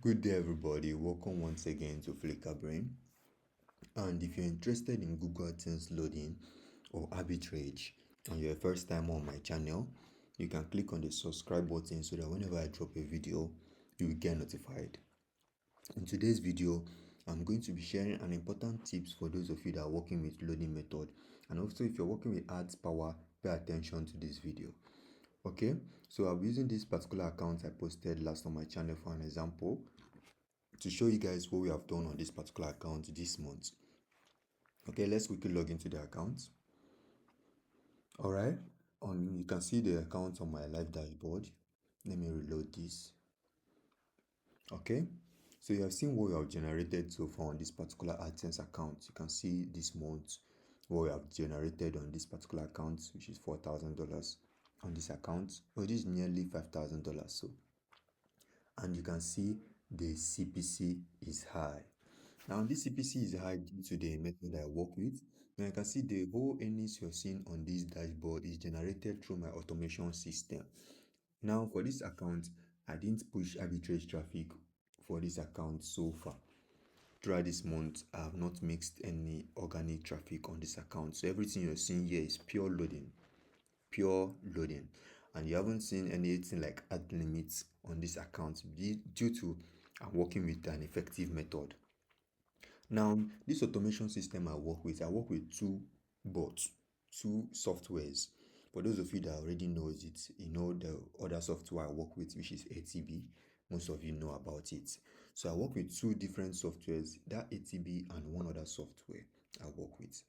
Good day, everybody. Welcome once again to Flicker Brain. And if you're interested in Google AdSense loading or arbitrage and you're a first time on my channel, you can click on the subscribe button so that whenever I drop a video, you will get notified. In today's video, I'm going to be sharing an important tips for those of you that are working with loading method. And also, if you're working with ads power, pay attention to this video. Okay, so I'll be using this particular account I posted last on my channel for an example to show you guys what we have done on this particular account this month. Okay, let's quickly log into the account. All right, you can see the account on my live dashboard. Let me reload this. Okay, so you have seen what we have generated so far on this particular AdSense account. You can see this month what we have generated on this particular account, which is $4,000 on this account. Well, this is nearly $5,000. So, and you can see the CPC is high. Now, this CPC is high due to the method I work with. Now, you can see the whole earnings you're seeing on this dashboard is generated through my automation system. Now, for this account, I didn't push arbitrage traffic for this account so far. Throughout this month, I have not mixed any organic traffic on this account. So everything you're seeing here is pure loading, and you haven't seen anything like ad limits on this account due to I'm working with an effective method. Now, this automation system I work with two bots, two softwares. For those of you that already knows it, you know the other software I work with, which is ATB. Most of you know about it. So I work with two different softwares, that ATB and one other software I work with.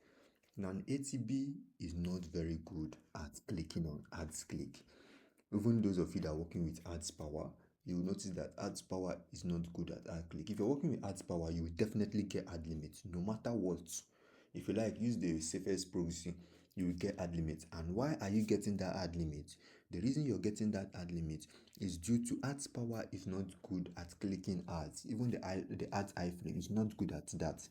Now, an ATB is not very good at clicking on ads click. Even those of you that are working with ads power, you will notice that ads power is not good at ad click. If you're working with ads power, you will definitely get ad limits no matter what. If you like, use the safest proxy, you will get ad limits. And why are you getting that ad limit? The reason you're getting that ad limit is due to ads power is not good at clicking ads. Even the ads iframe is not good at that.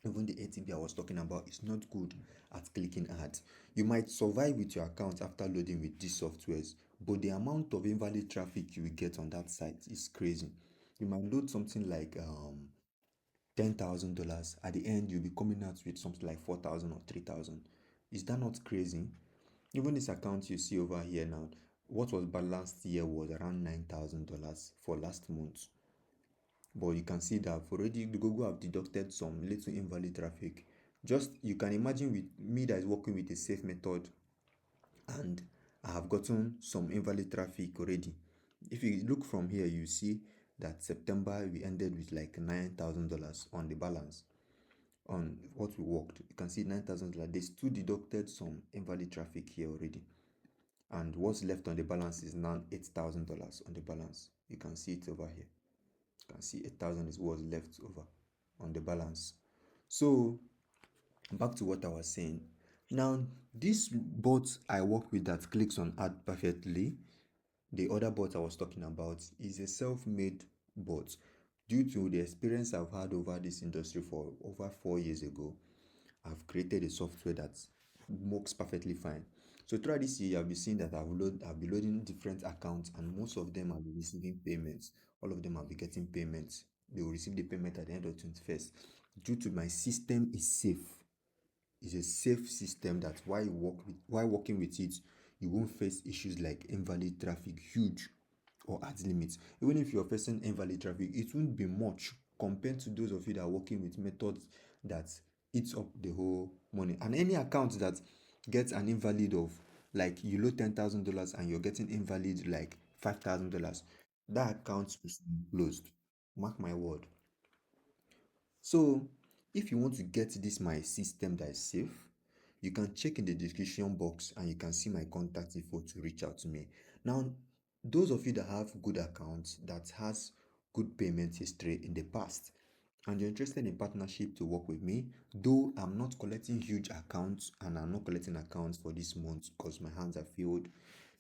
Even the ATB I was talking about is not good at clicking ads. You might survive with your account after loading with these softwares, but the amount of invalid traffic you will get on that site is crazy. You might load something like $10,000. At the end, you'll be coming out with something like 4,000 or 3,000. Is that not crazy? Even this account you see over here now, what was balanced here was around $9,000 for last month. But you can see that already the Google have deducted some little invalid traffic. Just you can imagine with me that is working with a safe method, and I have gotten some invalid traffic already. If you look from here, you see that September we ended with like $9,000 on the balance on what we worked. You can see $9,000. They still deducted some invalid traffic here already, and what's left on the balance is now $8,000 on the balance. You can see it over here. You can see 8,000 is what's left over on the balance. So back to what I was saying. Now, this bot I work with that clicks on ad perfectly, the other bot I was talking about, is a self-made bot. Due to the experience I've had over this industry for over 4 years ago, I've created a software that works perfectly fine. So throughout this year, I've been seeing that I've been loading different accounts, and most of them have been receiving payments. All of them have been getting payments. They will receive the payment at the end of 21st. Due to my system is safe. It's a safe system. That's why while working with it, you won't face issues like invalid traffic, huge, or ad limits. Even if you're facing invalid traffic, it won't be much compared to those of you that are working with methods that eats up the whole money. And any account that gets an invalid of, like, you load $10,000 and you're getting invalid like $5,000, that account will be closed. Mark my word. So if you want to get this my system that is safe, you can check in the description box and you can see my contact info to reach out to me. Now, those of you that have good accounts that has good payment history in the past, and you're interested in partnership to work with me, though I'm not collecting huge accounts and I'm not collecting accounts for this month because my hands are filled,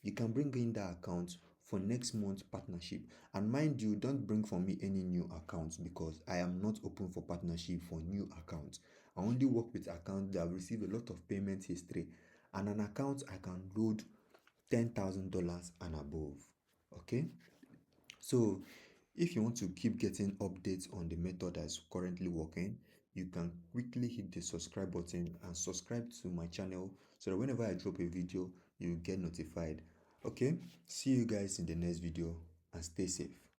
you can bring in that account for next month partnership. And mind you, don't bring for me any new accounts because I am not open for partnership for new accounts. I only work with accounts that have received a lot of payment history, and an account I can load $10,000 and above. Okay, so If you want to keep getting updates on the method that's currently working, you can quickly hit the subscribe button and subscribe to my channel so that whenever I drop a video, you get notified. Okay, see you guys in the next video and stay safe.